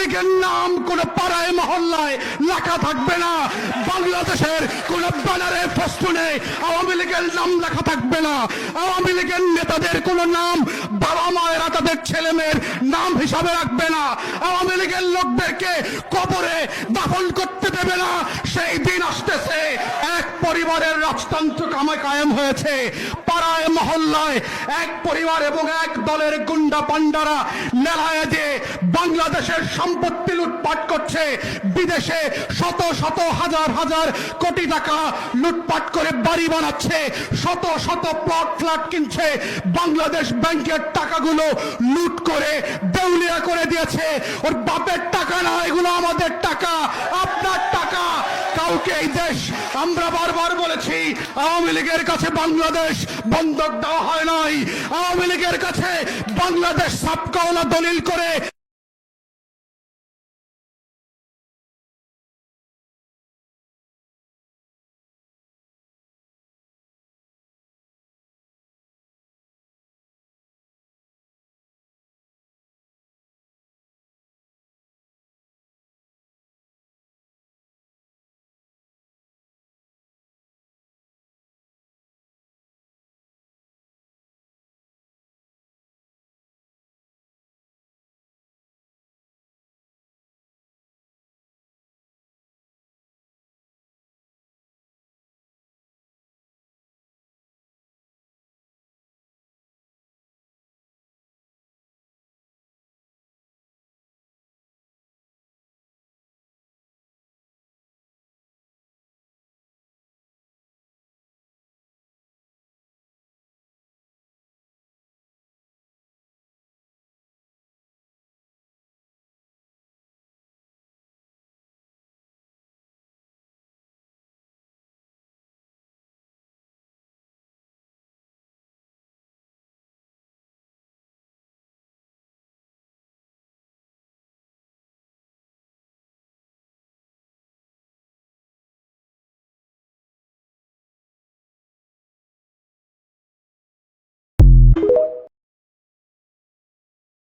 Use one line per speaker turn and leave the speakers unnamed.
লীগের নাম কোন পাড়ায় মহল্লায় লেখা থাকবে না। বাংলাদেশের কোন ব্যানারে ফেস্টুনে আওয়ামী লীগের নাম লেখা থাকবে না। আওয়ামী লীগের নেতাদের কোন নাম বাবা মায়েরা তাদের ছেলে মেয়ের নাম হিসাবে রাখবে না। আওয়ামী লীগের লোকদেরকে কবরে দাফন করতে দেবে না। সেই দিন আসতেছে। এক পরিবারের রাজতন্ত্র কায়েম হয়েছে। পাড়ায় মহল্লায় এক পরিবার এবং এক দলের গুন্ডা পান্ডারা মেলায় যে বাংলাদেশের সম্পত্তি লুটপাট করছে, বিদেশে শত শত হাজার হাজার কোটি টাকা লুটপাট করে বাড়ি বানাচ্ছে, শত শত প্লট ফ্ল্যাট কিনছে, বাংলাদেশ ব্যাংকের টাকাগুলো লুট করে দেউলিয়া করে দিয়েছে। ওর বাপের টাকা না, এগুলো আমাদের টাকা, আপনার টাকা। কাউকে এই দেশ, আমরা বারবার বলেছি, আওয়ামী লীগের কাছে বাংলাদেশ বন্ধক দেওয়া হয় নাই। আওয়ামী লীগের কাছে বাংলাদেশ সাবকাওলা দলিল করে